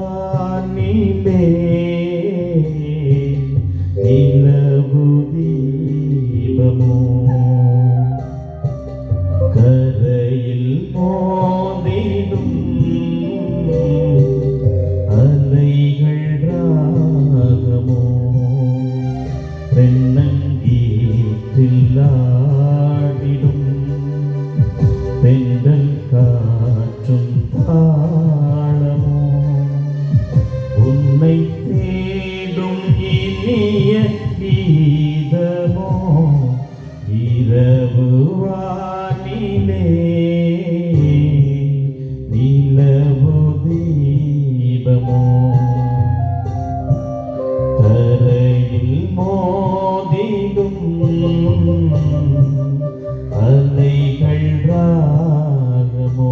இரவுவானிலே நிலவு தீபமோ கரையில் மோதிடும் அலைகள் ராகமோ பெண்ணங்கீற்றில்லாடிடும் பெண்கள் காற்றும் தாளமோ உன்னை தேடும் இனிய கீதமோ இரவு வானிலே நிலவு தீபமோ கரையில் மோதிடும் அலைகள் ராகமோ.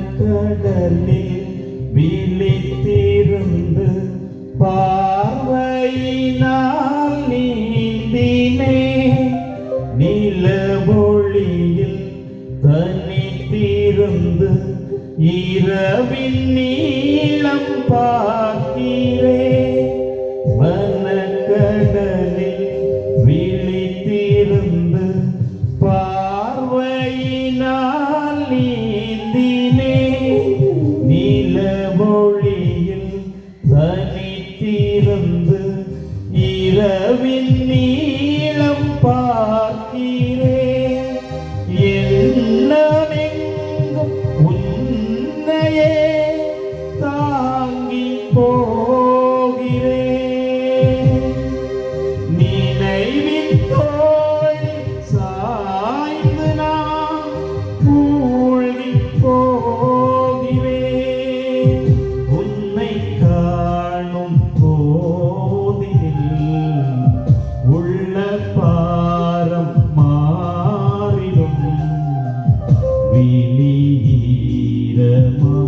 மனக்கடலில் விழித்திருந்து பார்வையினால் நீந்தினே நிலவொளியில் தனித்திருந்து இரவின் நீளம் பார்க்கிறே மனக்கடலில் விழித்திருந்து பார்வையினால் நீந்தினே நிலவொளியில் தனித்திருந்து இரவின் நீளம் பார்க்கிறே எண்ணமெங்கும் உன்னையே தாங்கி போகிறே நினைவின் தோழி சாய்ந்து நான் மூழ்கி போகிறேன் உன்னை காணும் போதில் உள்ள பாரம் மாறிடும்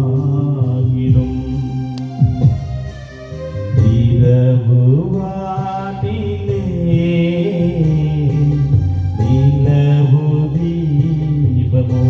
விழியீரமாகிடும் இரவு வானிலே நிலவு தீபமோ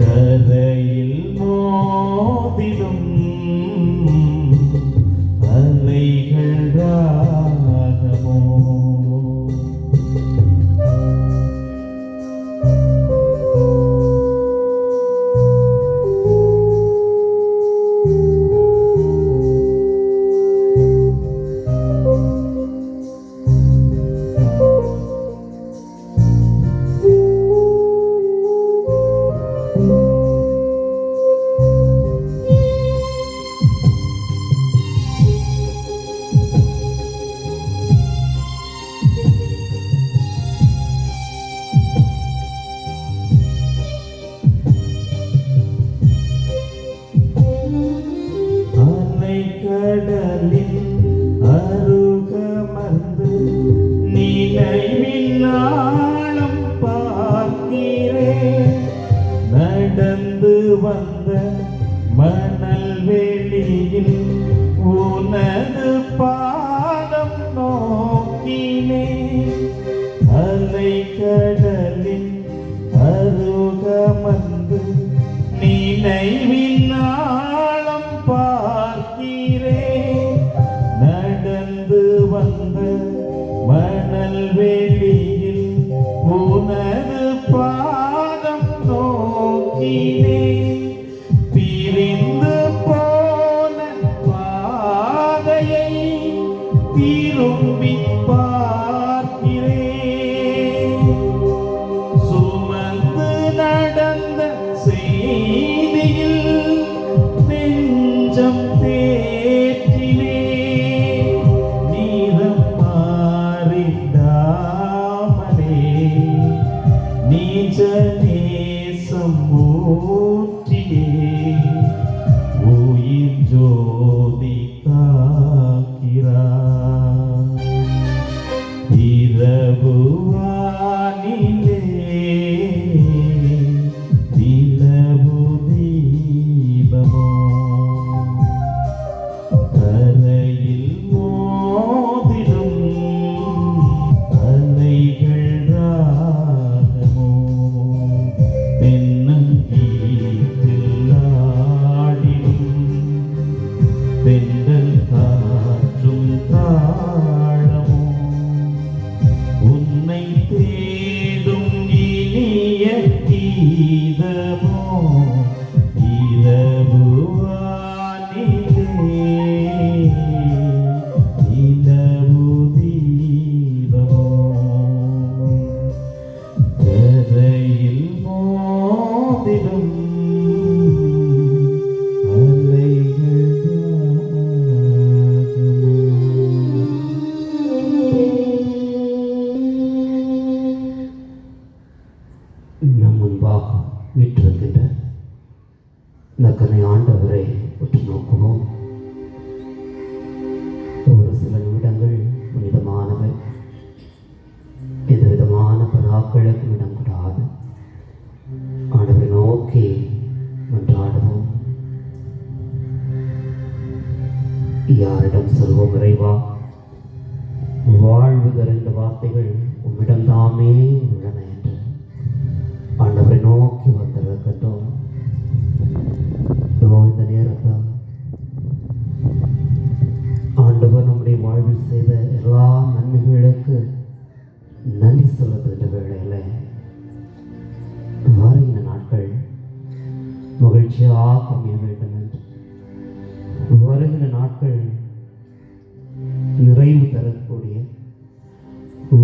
கரையில் மோதிடும் அலைகள் ராகமோ. கடலில் அருகமர்ந்து நினைவின் ஆழம் பார்க்கிறேன் நடந்து வந்த மணல் வெளியில் உனது பாதம் நோக்கினே அலை கடலில் அருகமர்ந்து நினைவின் ஆழம் பார்க்கிறேன் நடந்து வந்த மணல் வெளியில் உனது பாதம் நோக்கினே பிரிந்து போன பாதையை திரும்பி பார்க்கிறேன் நேசம் ஊற்றியே உயிர் ஜோதி காக்கிறார். இரவு வானிலே நிலவு தீபமோ கரையில் மோதிடும் அலைகள் ராகமோ தென்னங்கீற்றில் ஆடிடும் தென்றல் காற்றும் தாளமோ உன்னை தேடும் இனிய கீதமோ இரவு வானிலே நிலவு தீபமோ கரையில் மோதிடும் அலைகள் நம் முன்பாக வீற்றிருக்கின்ற நக்கனை ஆண்டவரை உற்று நோக்குவோம். ஒரு சில நிமிடங்கள் புனிதமானவை, எந்தவிதமான பராக்களுக்கும் இடம் கூடாது. ஆண்டவரை நோக்கி மன்றாடுவோம். யாரிடம் சொல்வோம் இறைவா? வாழ்வு தருகின்ற வார்த்தைகள் உம்மிடம் தாமே உள்ளன என்று ஆண்டவரை நோக்கி வந்திருக்கட்டும். இந்த நேரத்தில் ஆண்டவர் நம்முடைய வாழ்வில் செய்த எல்லா நன்மைகளுக்கு நன்றி சொல்லுகின்ற வேளையில் வருகின்ற நாட்கள் மகிழ்ச்சியாக அமைய வேண்டும் என்று, வருகின்ற நாட்கள் நிறைவு தரக்கூடிய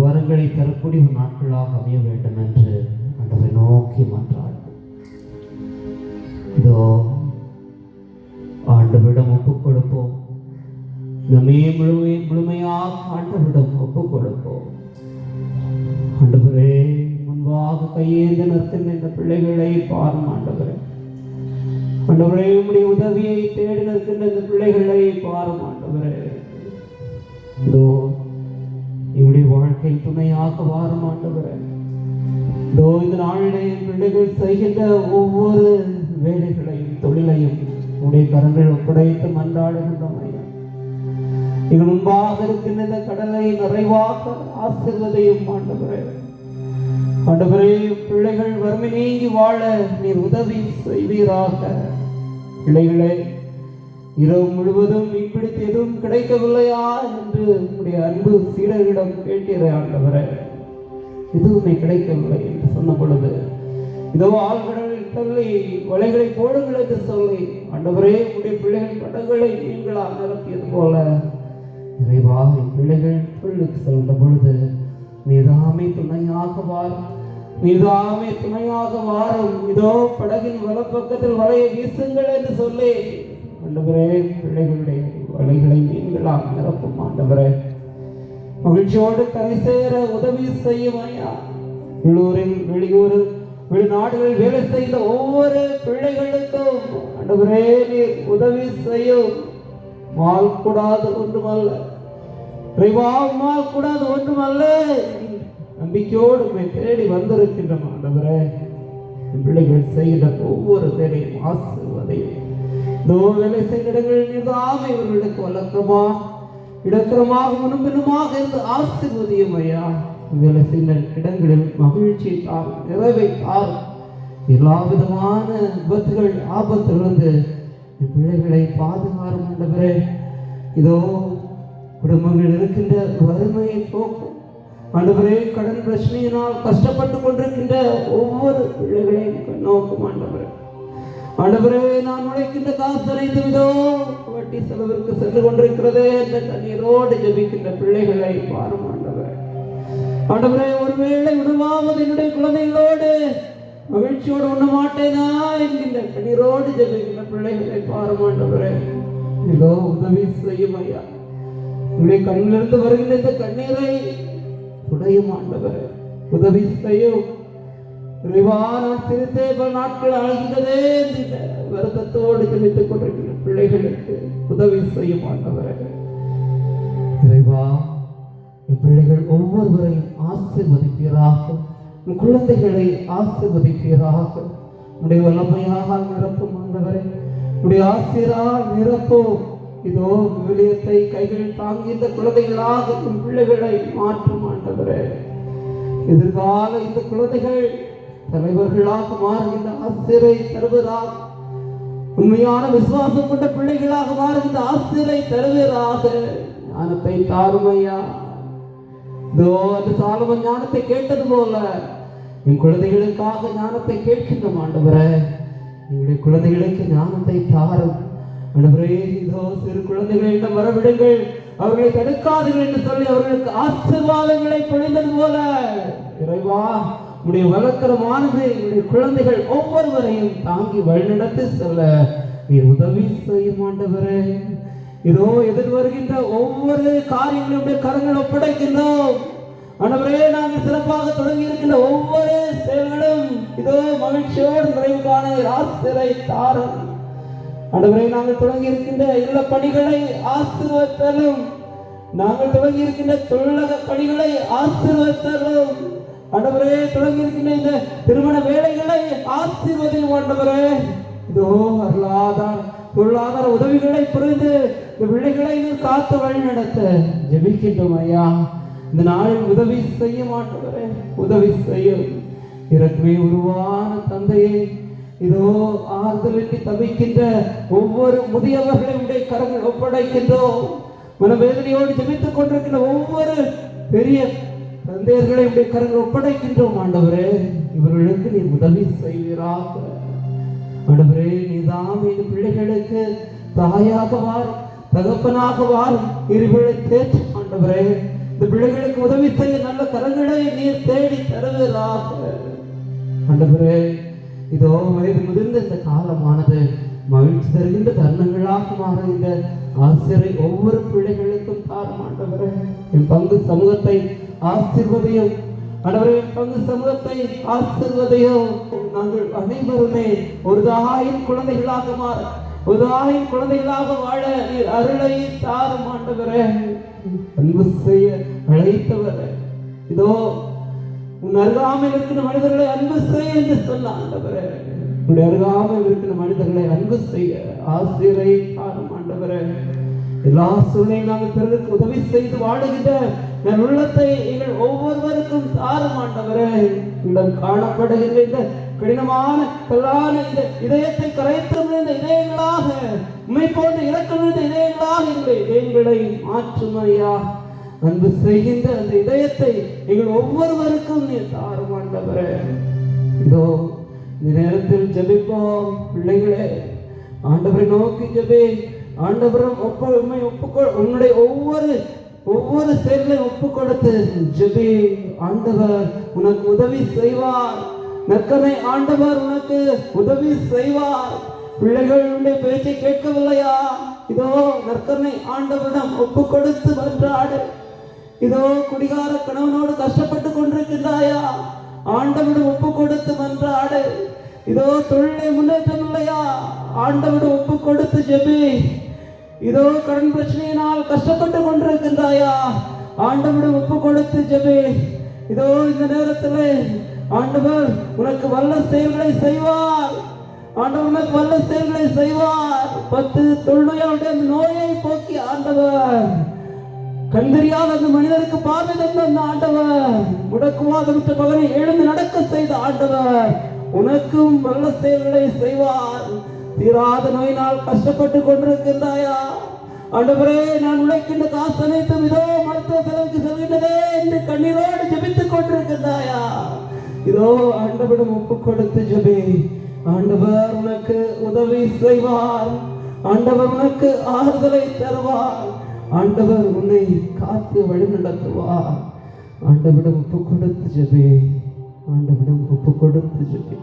வரங்களை தரக்கூடிய ஒரு நாட்களாக அமைய வேண்டும் என்று ஆண்டவரை நோக்கி மன்றாடு. இதோ ஆண்டவரிடம் ஒப்புக் கொடுப்போம். நம்மே முழுமையாக ஆண்டவரிடம் ஒப்புக் கொடுப்போம். ஆண்டவரே, முன்பாக கையேந்து நிற்கின்ற இந்த பிள்ளைகளை பாரும் ஆண்டவரே. ஆண்டவரே, உம்முடைய உதவியை தேடி நிற்கின்ற இந்த பிள்ளைகளை பாரும் ஆண்டவரே. இதோ இவருடைய வாழ்க்கையில் துணையாக வாரும் ஆண்டவரே. இதோ இந்த நாளிலே பிள்ளைகள் செய்கின்ற ஒவ்வொரு வேலைகளையும் தொழிலையும் உடைய கரங்கள் ஒப்படைத்து மன்றாடுகின்றோம் ஐயா. எங்கள் முன்பாக இருக்கின்ற இந்த கடலை நிறைவாக ஆசீர்வதியும் ஆண்டவரே. ஆண்டவரே, பிள்ளைகள் வறுமை நீங்கி வாழ நீர் உதவி செய்வீராக. பிள்ளைகளே, இரவு முழுவதும் மீன்பிடித்து எதுவும் கிடைக்கவில்லையா என்று உடைய அன்பு சீடர்களிடம் கேட்டீரே ஆண்டவரே. எதுவுமே கிடைக்கவில்லை என்று சொன்ன பொழுது, இதோ ஆழ்கடலில் தள்ளி வலைகளை போடுங்கள் என்று சொல்லி ஆண்டவரே உடைய பிள்ளைகள் படங்களை மீன்களால் நிரப்பியது போல இறைவா என் பிள்ளைகள் தொழிலுக்கு சென்ற பொழுது நீதாமே துணையாக வாரும், நீதாமே துணையாக வாரும். இதோ படகின் வலப்பக்கத்தில் வலையை வீசுங்கள் என்று சொல்லி ஆண்டவரே பிள்ளைகளுடைய வலைகளை மீன்களால் நிரப்பும் ஆண்டவரே. மகிழ்ச்சியோடு கரை சேர உதவி செய்யும் ஐயா. உள்ளூரில் வெளியூரில் வெளிநாடுகளில் வேலை செய்த ஒவ்வொரு பிள்ளைகளுக்கும் ஆண்டவரே நீர் உதவி செய்யும். மால் கூடாது ஒன்றுமல்ல இறைவா, மால் கூடாது ஒன்றுமல்ல. நம்பிக்கையோடு தேடி வந்திருக்கின்ற ஆண்டவரே, பிள்ளைகள் செய்கிற ஒவ்வொரு வேலையும் ஆசீர்வதியும். வேலை செய்கிற இடங்களில் நீதாமே இவர்களுக்கு வழக்கமா இடக்கிரமாக முன்பினுமாக இருந்து ஆசீர்வதியும் ஐயா. வேலை செய்கிற இடங்களில் மகிழ்ச்சியை தார், நிறைவை தார். எல்லா விதமான விபத்துகள் ஆபத்திலிருந்து பிள்ளைகளை பாதுகாரும் ஆண்டவரே. இதோ குடும்பங்கள் இருக்கின்ற வறுமையை போக்கும் ஆண்டவரே. கடன் பிரச்சனையினால் கஷ்டப்பட்டு கொண்டிருக்கின்ற ஒவ்வொரு பிள்ளைகளையும் நோக்கும் ஆண்டவரே. ஆண்டவரே, நான் உழைக்கின்ற காசு அனைத்து விதோ வட்டி செலவிற்கு சென்று கொண்டிருக்கிறதே என்ற கண்ணீரோடு ஜெபிக்கின்ற பிள்ளைகளை பாரும் ஆண்டவரே. ஆண்டவரே, ஒருவேளை உணவாவது என்னுடைய குழந்தைகளோடு மகிழ்ச்சியோடு உண்ண மாட்டேனா என்கின்ற கண்ணீரோடு ஜெபிக்கின்ற பிள்ளைகளை பாரும் ஆண்டவரே. இதோ உதவி செய்யும் ஐயா. உங்களுடைய கண்ணிலிருந்து வருகின்ற இந்த கண்ணீரை துடையும் ஆண்டவரே. உதவி செய்யும். இறைவான திருத்தே பல நாட்கள் ஆகின்றதே இந்த வருத்தத்தோடு ஜெபித்துக் கொண்டிருக்கிற பிள்ளைகளுக்கு உதவி செய்யும் ஆண்டவரே. இறைவா, என் பிள்ளைகள் ஒவ்வொருவரையும் ஆசீர்வதிப்பீராக, உன் குழந்தைகளை ஆசீர்வதிப்பீராக. உடைய வல்லமையாக நிரப்பும் ஆண்டவரே, உடைய ஆசிரால் நிரப்பும். இதோ விவிலியத்தை கைகள் தாங்கி இந்த குழந்தைகளாக என் பிள்ளைகளை மாற்றும் ஆண்டவரே. எதிர்கால இந்த குழந்தைகள் தலைவர்களாக மாறுகின்ற ஆசிரை தருவதாக, உண்மையான விசுவாசம் கொண்ட பிள்ளைகளாக மாறுகின்ற ஆசிரை தருவதாக ஞானத்தை தாருமையா. இதோ அந்த சாலமன் ஞானத்தை கேட்டது போல என் குழந்தைகளுக்காக ஞானத்தை கேட்கின்ற ஆண்டவரே, எங்களுடைய குழந்தைகளுக்கு ஞானத்தை தாரும் ஆண்டவரே. இதோ சிறு குழந்தைகளிடம் வரவிடுங்கள், அவர்களை தடுக்காதீர்கள் என்று சொல்லி அவர்களுக்கு ஆசீர்வாதங்களை பொழிந்தது போல இறைவா, உடைய வழக்கரமானது எங்களுடைய குழந்தைகள் ஒவ்வொருவரையும் தாங்கி வழிநடத்தி செல்ல நீர் உதவி செய்யும் ஆண்டவரே. இதோ எதிர் வருகின்ற ஒவ்வொரு காரியங்களுடைய கரங்கள் ஒப்படைக்கின்றோம் ஆண்டவரே. நாங்கள் சிறப்பாக தொடங்கி இருக்கின்ற ஒவ்வொரு செயல்களும் இதோ மகிழ்ச்சியோடு நிறைவு காண ஆசிரை தாரும் ஆண்டவரே. நாங்கள் தொடங்கி இருக்கின்ற இல்ல பணிகளை ஆசீர்வதித்தலும், நாங்கள் தொடங்கி இருக்கின்ற தொழிலக பணிகளை ஆசீர்வதித்தலும் ஆண்டவரே. தொடங்கி இருக்கின்ற இந்த திருமண வேலைகளை ஆசீர்வதியும் ஆண்டவரே. இதோ பொருளாதார உதவிகளை புரிந்து இந்த பிள்ளைகளை காத்து வழி நடத்த ஜெபிக்கின்றோம் ஐயா. இந்த நாளில் உதவி செய்ய மாட்டவரே, உதவி செய்யும். இறக்குமே உருவான தந்தையே, இதோ ஆறுதலின்றி தவிக்கின்ற ஒவ்வொரு முதியவர்களை உடைய கரங்கள் ஒப்படைக்கின்றோம். மனவேதனையோடு ஜெபித்துக் கொண்டிருக்கின்ற ஒவ்வொரு பெரிய தந்தையர்களை உடைய கரங்கள் ஒப்படைக்கின்றோம் ஆண்டவரே. இவர்களுக்கு நீ உதவி செய்வீராக ஆண்டவரே. நீதான் இந்த பிள்ளைகளுக்கு தாயாக வார், தகப்பனாக வார், இருவர்களை தேற்று ஆண்டவரே. இந்த பிள்ளைகளுக்கு உதவி செய்ய நல்ல கரங்களை நீர் தேடி தருவீராக ஆண்டவரே. இதோ வயது முதிர்ந்த இந்த காலமானது மகிழ்ச்சி தருகின்ற தருணங்களாக மாற இந்த ஆசிரை ஒவ்வொரு பிள்ளைகளுக்கும் தாரும் ஆண்டவரே. என் பங்கு சமூகத்தை ஆசீர்வதியும் ஆண்டவரே, பங்கு சமூகத்தை ஆசீர்வதியும். நாங்கள் அனைவருமே ஒரு தாயின் குழந்தைகளாக மாற, ஒரு தாயின் குழந்தைகளாக வாழ நீர் அருளை தாரும் ஆண்டவரே. அன்பு செய்ய அழைத்தவரே, இதோ உன் அருகாமையில் இருக்கிற மனிதர்களை அன்பு செய்ய என்று சொல்ல ஆண்டவரே. உன்னுடைய அருகாமையில் இருக்கிற மனிதர்களை அன்பு செய்ய ஆசிரை தாரும் ஆண்டவரே. எல்லா சூழ்நிலையும் நாங்கள் பிறருக்கு உதவி செய்து வாழுகின்ற என் உள்ளத்தை எங்கள் ஒவ்வொருவருக்கும் தாரும் ஆண்டவரே. இடம் காணப்படுகின்ற இந்த கடினமான கல்லான இந்த இதயத்தை கரைத்திருந்த இந்த இதயங்களாக, உண்மை போன்ற இறக்கின்ற இதயங்களாக எங்களுடைய இதயங்களை மாற்றுமையா. அன்பு செய்கின்ற அந்த இதயத்தை எங்கள் ஒவ்வொருவருக்கும் நீ தாரும் ஆண்டவரே. இதோ இந்த நேரத்தில் ஜெபிப்போம் பிள்ளைகளே. ஆண்டவரை நோக்கி ஜெபி. ஆண்டவரும் உன்னுடைய ஒவ்வொரு செயல்களையும் ஒப்பு கொடுத்து ஜெபி. ஆண்டவர் உனக்கு உதவி செய்வார். நற்கனை ஆண்டவர் உனக்கு உதவி செய்வார். பிள்ளைகளுடைய பேச்சை கேட்கவில்லையா? இதோ நற்கனை ஆண்டவரிடம் ஒப்பு கொடுத்து மன்றாடு. இதோ குடிகார கணவனோடு கஷ்டப்பட்டு கொண்டிருக்கின்றாயா? ஆண்டவரிடம் ஒப்பு கொடுத்து மன்றாடு. இதோ தொழிலை முன்னேற்றம் இல்லையா? ஆண்டவரிடம் ஒப்பு கொடுத்து ஜெபி. இதோ கடன் பிரச்சனையினால் கஷ்டப்பட்டு கொண்டிருக்கின்றாயா? ஆண்டவரிடம் ஒப்பு கொடுத்து ஜெபி. இதோ இந்த நேரத்தில் ஆண்டவர் உனக்கு வல்ல செயல்களை செய்வார். ஆண்டவர் உனக்கு வல்ல செயல்களை செய்வார். 10 தொழுநோயாளுடைய நோயை போக்கி ஆண்டவர், கண்டறியாத அந்த மனிதருக்கு பார்வை தந்த அந்த ஆண்டவர், முடக்குவாதமற்ற மகனை எழுந்து நடக்க செய்த ஆண்டவர் உனக்கும் வல்ல செயல்களை செய்வார். தீராத நோயினால் கஷ்டப்பட்டு கொண்டிருக்கின்றாயா? ஆண்டவரே, நான் உழைக்கின்ற காசு அனைத்தும் இதோ மருத்துவ செலவுக்கு செல்கின்றதே என்று கண்ணீரோடு ஜெபித்துக் கொண்டிருக்கின்றாயா? இதோ ஆண்டவரிடம் ஒப்பு கொடுத்து ஜெபி. ஆண்டவர் உனக்கு உதவி செய்வார். ஆண்டவர் உனக்கு ஆறுதலை தருவார். ஆண்டவர் உன்னை காத்து வழி நடத்துவார். ஆண்டவரிடம் ஒப்பு கொடுத்து ஜெபி. ஆண்டவரிடம் ஒப்பு கொடுத்து ஜெபி.